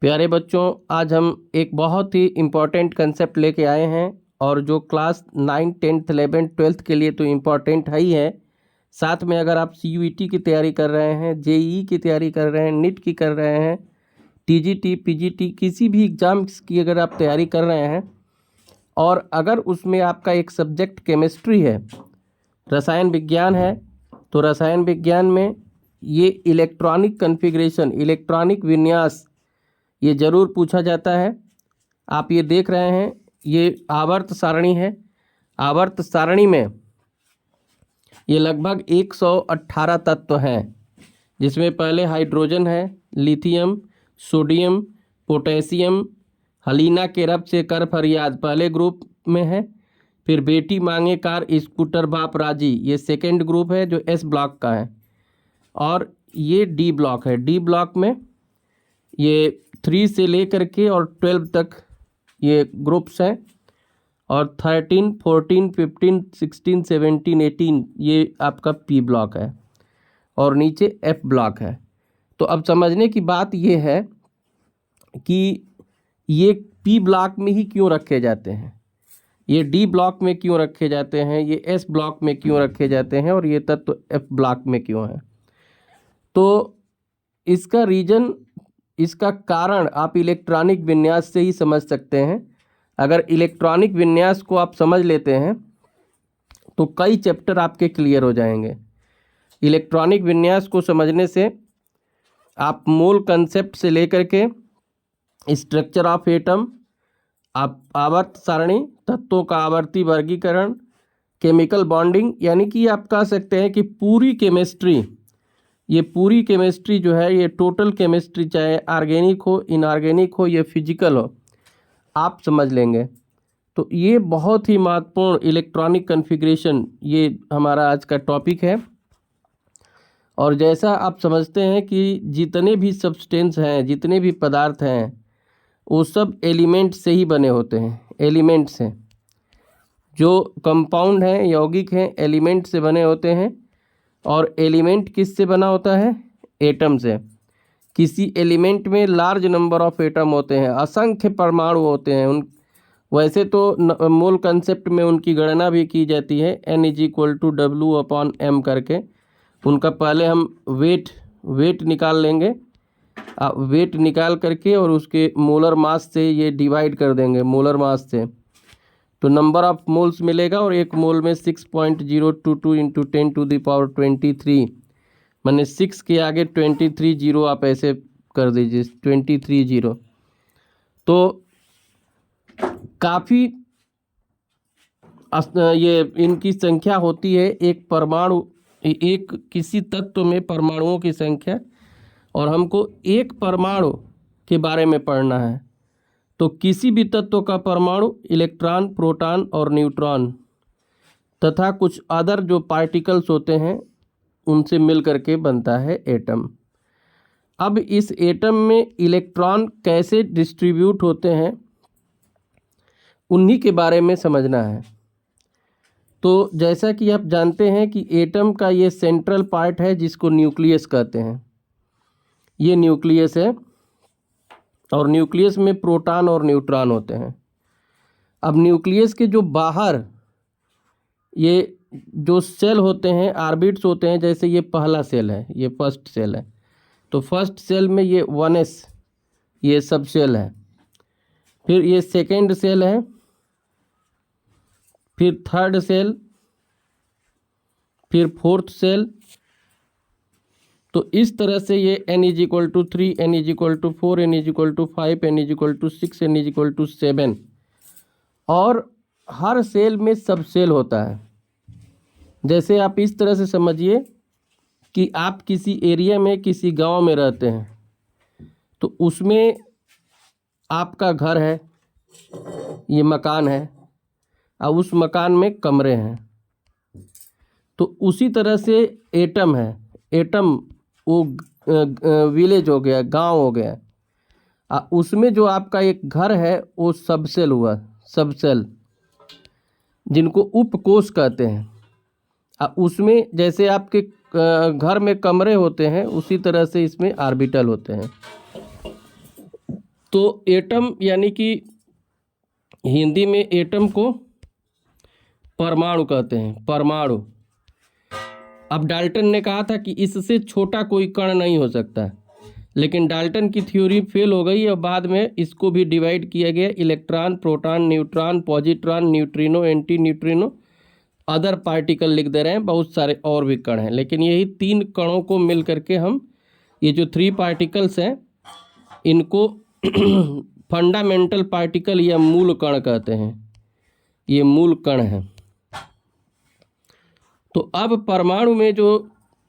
प्यारे बच्चों, आज हम एक बहुत ही इम्पॉर्टेंट कंसेप्ट लेके आए हैं और जो क्लास 9, 10th, 11th, 12th के लिए तो इम्पॉर्टेंट है ही है। साथ में अगर आप CUET की तैयारी कर रहे हैं, JEE की तैयारी कर रहे हैं, नीट की कर रहे हैं, TGT, PGT, किसी भी एग्ज़ाम्स की अगर आप तैयारी कर रहे हैं और अगर उसमें आपका एक सब्जेक्ट केमिस्ट्री है, रसायन विज्ञान है, तो रसायन विज्ञान में ये इलेक्ट्रॉनिक कॉन्फ़िगरेशन, इलेक्ट्रॉनिक विन्यास ये ज़रूर पूछा जाता है। आप ये देख रहे हैं, ये आवर्त सारणी है। आवर्त सारणी में ये लगभग 118 तत्व हैं, जिसमें पहले हाइड्रोजन है, लिथियम, सोडियम, पोटेशियम, हलीना के रब से कर फरियाद पहले ग्रुप में है। फिर बेटी मांगे कार, स्कूटर बाप राजी, ये सेकेंड ग्रुप है जो S ब्लॉक का है। और ये D ब्लॉक है। D ब्लॉक में ये 3 से लेकर के और 12 तक ये ग्रुप्स हैं। और 13, 14, 15, 16, 17, 18 ये आपका P ब्लॉक है और नीचे F ब्लॉक है। तो अब समझने की बात ये है कि ये P ब्लॉक में ही क्यों रखे जाते हैं, ये D ब्लॉक में क्यों रखे जाते हैं, ये S ब्लॉक में क्यों रखे जाते हैं और ये तत्व F ब्लॉक में क्यों है। तो इसका रीज़न, इसका कारण आप इलेक्ट्रॉनिक विन्यास से ही समझ सकते हैं। अगर इलेक्ट्रॉनिक विन्यास को आप समझ लेते हैं तो कई चैप्टर आपके क्लियर हो जाएंगे। इलेक्ट्रॉनिक विन्यास को समझने से आप मूल कंसेप्ट से लेकर के स्ट्रक्चर ऑफ एटम, आप आवर्त सारणी, तत्वों का आवर्ती वर्गीकरण, केमिकल बॉन्डिंग, यानी कि आप कह सकते हैं कि पूरी केमिस्ट्री, ये पूरी केमिस्ट्री जो है, ये टोटल केमिस्ट्री, चाहे ऑर्गेनिक हो, इनऑर्गेनिक हो, ये फिजिकल हो, आप समझ लेंगे। तो ये बहुत ही महत्वपूर्ण इलेक्ट्रॉनिक कॉन्फ़िगरेशन ये हमारा आज का टॉपिक है। और जैसा आप समझते हैं कि जितने भी सब्सटेंस हैं, जितने भी पदार्थ हैं, वो सब एलिमेंट से ही बने होते हैं। एलिमेंट से, जो कंपाउंड हैं, यौगिक हैं, एलिमेंट से बने होते हैं। और एलिमेंट किस से बना होता है? एटम से। किसी एलिमेंट में लार्ज नंबर ऑफ एटम होते हैं, असंख्य परमाणु होते हैं। उन वैसे तो मूल कंसेप्ट में उनकी गणना भी की जाती है, N=W/m करके। उनका पहले हम वेट निकाल लेंगे, वेट निकाल करके और उसके मोलर मास से ये डिवाइड कर देंगे, मोलर मास से, तो नंबर ऑफ मोल्स मिलेगा। और एक मोल में 6.022 × 10⁻23, मैंने 6 के आगे 23 जीरो आप ऐसे कर दीजिए, 23 जीरो। तो काफ़ी ये इनकी संख्या होती है, एक परमाणु, एक किसी तत्व में परमाणुओं की संख्या। और हमको एक परमाणु के बारे में पढ़ना है, तो किसी भी तत्व का परमाणु इलेक्ट्रॉन, प्रोटॉन और न्यूट्रॉन तथा कुछ अदर जो पार्टिकल्स होते हैं उनसे मिल करके बनता है एटम। अब इस एटम में इलेक्ट्रॉन कैसे डिस्ट्रीब्यूट होते हैं, उन्हीं के बारे में समझना है। तो जैसा कि आप जानते हैं कि एटम का ये सेंट्रल पार्ट है जिसको न्यूक्लियस कहते हैं, ये न्यूक्लियस है। और न्यूक्लियस में प्रोटॉन और न्यूट्रॉन होते हैं। अब न्यूक्लियस के जो बाहर ये जो सेल होते हैं, ऑर्बिट्स होते हैं, जैसे ये पहला सेल है, ये फर्स्ट सेल है, तो फर्स्ट सेल में ये 1s ये सब सेल है। फिर ये सेकेंड सेल है, फिर थर्ड सेल, फिर फोर्थ सेल। तो इस तरह से ये N=3, N=4, N=5, N=6, N=7। और हर सेल में सब सेल होता है। जैसे आप इस तरह से समझिए कि आप किसी एरिया में, किसी गांव में रहते हैं, तो उसमें आपका घर है, ये मकान है, और उस मकान में कमरे हैं। तो उसी तरह से एटम है। एटम वो विलेज हो गया, गांव हो गया। उसमें जो आपका एक घर है वो सब सेल हुआ, सब सेल, जिनको उपकोष कहते हैं। उसमें जैसे आपके घर में कमरे होते हैं, उसी तरह से इसमें ऑर्बिटल होते हैं। तो एटम यानी कि हिंदी में एटम को परमाणु कहते हैं, परमाणु। अब डाल्टन ने कहा था कि इससे छोटा कोई कण नहीं हो सकता, लेकिन डाल्टन की थ्योरी फेल हो गई और बाद में इसको भी डिवाइड किया गया, electron, proton, neutron, positron, neutrino, anti neutrino, other particle लिख दे रहे हैं, बहुत सारे और भी कण हैं, लेकिन यही 3 कणों को मिल करके हम ये जो 3 पार्टिकल्स हैं इनको फंडामेंटल पार्टिकल या मूल कण कहते हैं, ये मूल कण हैं। तो अब परमाणु में जो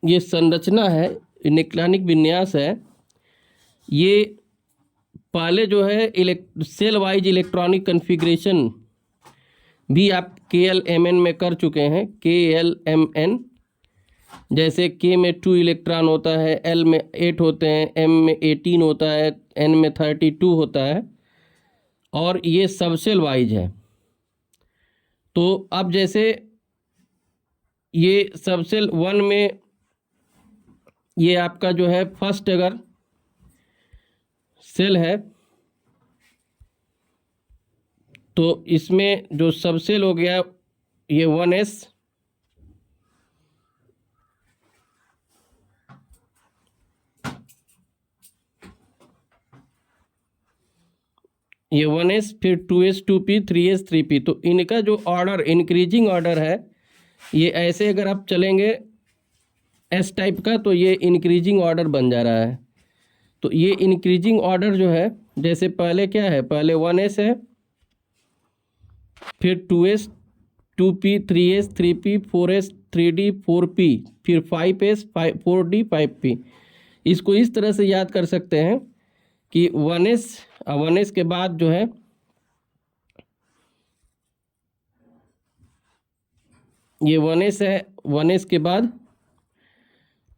ये संरचना है, न्यूक्लियनिक विन्यास है, ये पहले जो है सेल वाइज इलेक्ट्रॉनिक कन्फिग्रेशन भी आप KLMN में कर चुके हैं, KLMN। जैसे K में 2 इलेक्ट्रॉन होता है, L में 8 होते हैं, M में 18 होता है, N में 32 होता है, और ये सब सेल वाइज है। तो अब जैसे ये सब सेल 1 में ये आपका जो है फर्स्ट अगर सेल है तो इसमें जो सब सेल हो गया ये 1s, ये 1s, फिर 2s 2p 3s 3p। तो इनका जो ऑर्डर इंक्रीजिंग ऑर्डर है, ये ऐसे अगर आप चलेंगे S टाइप का तो ये इंक्रीजिंग ऑर्डर बन जा रहा है। तो ये इंक्रीजिंग ऑर्डर जो है, जैसे पहले क्या है, पहले 1s है, फिर 2s 2p 3s 3p 4s 3d 4p, फिर 5s 4d 5p। इसको इस तरह से याद कर सकते हैं कि 1s के बाद जो है ये 1s है, 1s के बाद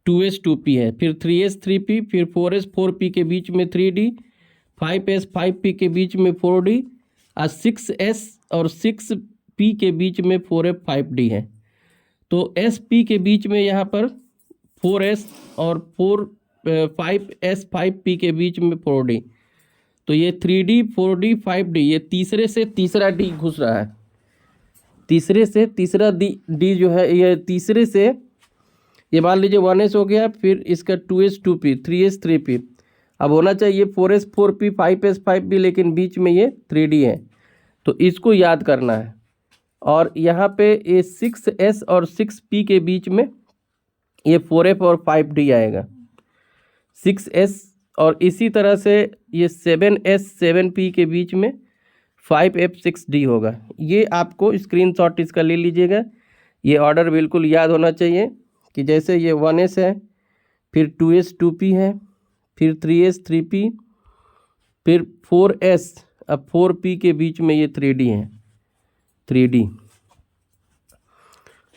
2s 2p है, फिर 3s 3p, फिर 4s 4p के बीच में 3d, 5s 5p के बीच में 4d, और 6s और 6p के बीच में 4f 5d है। तो sp के बीच में यहाँ पर 4s और 5s 5p के बीच में 4d। तो ये 3d 4d 5d, ये तीसरे से तीसरा d घुस रहा है, तीसरे से तीसरा d जो है, ये तीसरे से, ये मान लीजिए 1s हो गया, फिर इसका 2s 2p 3s 3p, अब होना चाहिए 4s 4p 5s 5p, लेकिन बीच में ये 3d है, तो इसको याद करना है। और यहाँ पे ये 6s और 6p के बीच में ये 4f और 5d आएगा, 6s, और इसी तरह से ये 7s 7p के बीच में 5f 6d होगा। ये आपको स्क्रीनशॉट इसका ले लीजिएगा, ये ऑर्डर बिल्कुल याद होना चाहिए कि जैसे ये 1s है, फिर 2s 2p है, फिर 3s 3p, फिर 4s, अब 4p के बीच में ये 3d है, 3d।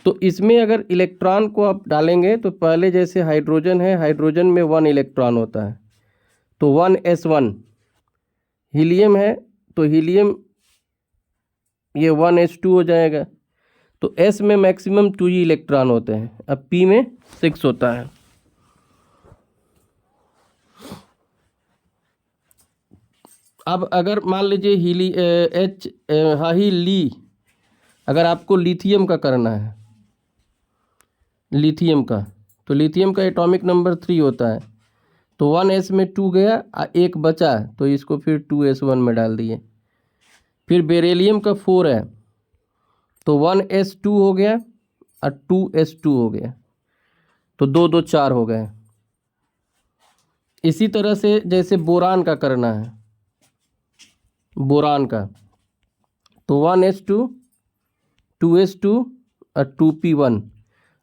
तो इसमें अगर इलेक्ट्रॉन को आप डालेंगे तो पहले जैसे हाइड्रोजन है, हाइड्रोजन में 1 इलेक्ट्रॉन होता है, तो 1s1। हीलियम है तो हीलियम ये 1s2 हो जाएगा, तो s में मैक्सिमम 2 ही इलेक्ट्रॉन होते हैं, अब p में 6 होता है। अब अगर मान लीजिए अगर आपको लिथियम का करना है, लिथियम का, तो लिथियम का एटॉमिक नंबर 3 होता है, तो 1s में 2 गया, एक बचा, तो इसको फिर 2s1 में डाल दिए। फिर बेरिलियम का 4 है, तो 1s2 हो गया और 2s2 हो गया, तो 2 2 4 हो गए। इसी तरह से जैसे बोरान का करना है, बोरान का, तो 1s2 2s2 और 2p1।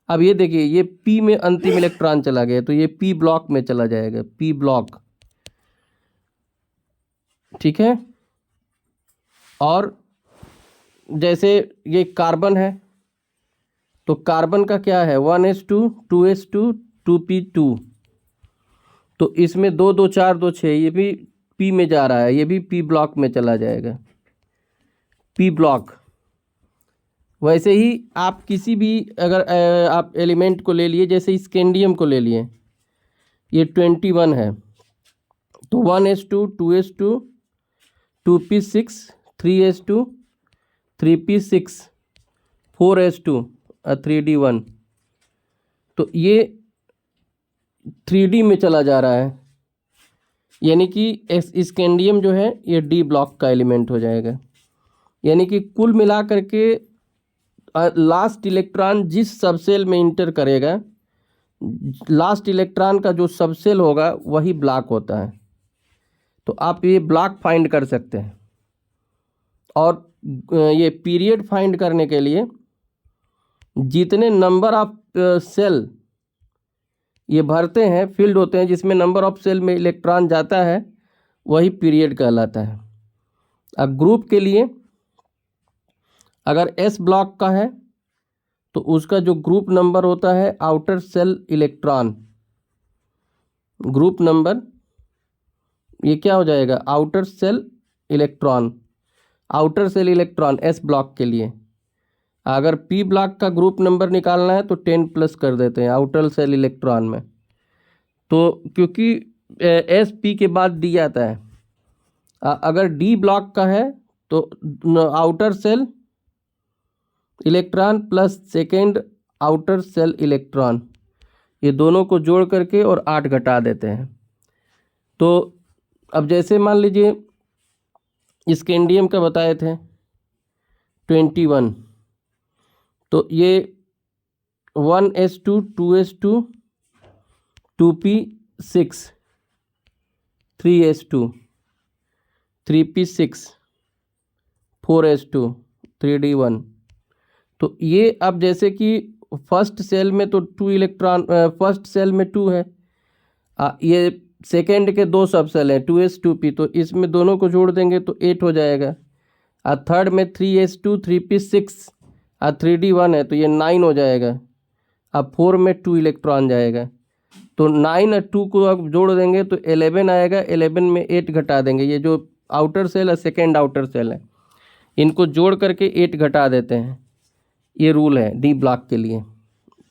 अब ये देखिए, ये p में अंतिम इलेक्ट्रॉन चला गया, तो ये p ब्लॉक में चला जाएगा, p ब्लॉक, ठीक है। और जैसे ये कार्बन है, तो कार्बन का क्या है, 1s2 2s2 2p2, तो इसमें 2 2 4 2 6, ये भी p में जा रहा है, ये भी p ब्लॉक में चला जाएगा, p ब्लॉक। वैसे ही आप किसी भी अगर आप एलिमेंट को ले लिए, जैसे स्कैंडियम को ले लिए, ये 21 है, तो 1s2 2s2 2p6 3s2 3p6 4s2 3d1। तो ये 3d में चला जा रहा है, यानी कि स्कैंडियम जो है ये डी ब्लॉक का एलिमेंट हो जाएगा। यानी कि कुल मिला करके लास्ट इलेक्ट्रॉन जिस सबसेल में इंटर करेगा, लास्ट इलेक्ट्रॉन का जो सबसेल होगा वही ब्लॉक होता है। तो आप ये ब्लॉक फाइंड कर सकते हैं। और ये पीरियड फाइंड करने के लिए जितने नंबर ऑफ सेल ये भरते हैं, फील्ड होते हैं जिसमें नंबर ऑफ सेल में इलेक्ट्रॉन जाता है, वही पीरियड कहलाता है। अब ग्रुप के लिए अगर एस ब्लॉक का है तो उसका जो ग्रुप नंबर होता है outer cell electron, group number ये क्या हो जाएगा, outer cell electron, outer cell electron S block के लिए। अगर पी ब्लॉक का ग्रुप नंबर निकालना है तो 10 प्लस कर देते हैं आउटर सेल इलेक्ट्रॉन में। तो क्योंकि एस पी के बाद डी आता है, अगर डी ब्लॉक का है तो outer cell electron plus second outer cell electron, ये दोनों को जोड़ करके और 8 घटा देते हैं। तो अब जैसे मान लीजिए स्कैंडियम का बताए थे 21, तो ये 1s2 2s2 2p6 3s2 3p6 4s2 3d1। तो ये अब जैसे कि फर्स्ट सेल में तो 2 इलेक्ट्रॉन, फर्स्ट सेल में 2 है, ये सेकेंड के 2 सब सेल हैं 2s 2p, तो इसमें दोनों को जोड़ देंगे तो 8 हो जाएगा। थर्ड में 3s2 3p6 3d1 है तो ये 9 हो जाएगा। अब 4 में 2 इलेक्ट्रॉन जाएगा तो 9 और 2 को अब जोड़ देंगे तो 11 आएगा। 11 में 8 घटा देंगे, ये जो आउटर सेल है सेकेंड आउटर सेल है, इनको जोड़ करके 8 घटा देते हैं। ये रूल है डी ब्लॉक के लिए।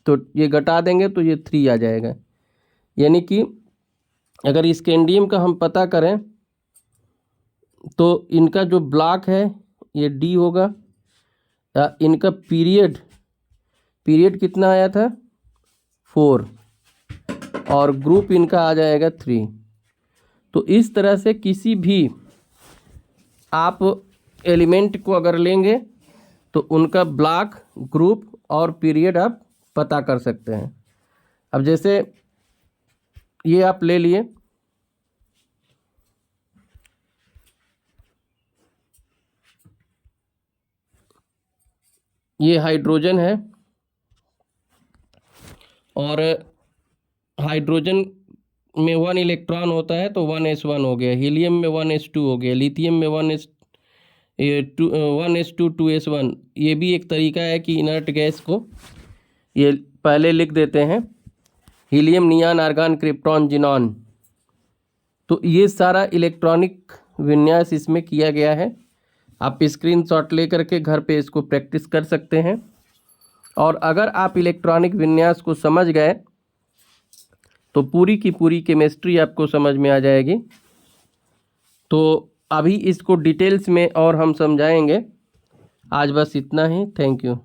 तो ये घटा देंगे तो ये 3 आ जाएगा। यानी कि अगर स्कैंडियम का हम पता करें तो इनका जो ब्लॉक है ये डी होगा। इनका पीरियड कितना आया था 4 और ग्रुप इनका आ जाएगा 3। तो इस तरह से किसी भी आप एलिमेंट को अगर लेंगे तो उनका ब्लॉक, ग्रुप और पीरियड आप पता कर सकते हैं। अब जैसे ये आप ले लिए, ये हाइड्रोजन है और हाइड्रोजन में 1 इलेक्ट्रॉन होता है तो 1s1 हो गया, हीलियम में 1s2 हो गया, लिथियम में 1s2 2s1। ये भी एक तरीका है कि इनर्ट गैस को ये पहले लिख देते हैं, helium, neon, argon, krypton, xenon. तो ये सारा इलेक्ट्रॉनिक विन्यास इसमें किया गया है। आप स्क्रीनशॉट ले करके घर पे इसको प्रैक्टिस कर सकते हैं। और अगर आप इलेक्ट्रॉनिक विन्यास को समझ गए तो पूरी की पूरी केमिस्ट्री आपको समझ में आ जाएगी। तो अभी इसको डिटेल्स में और हम समझाएंगे। आज बस इतना ही। Thank you.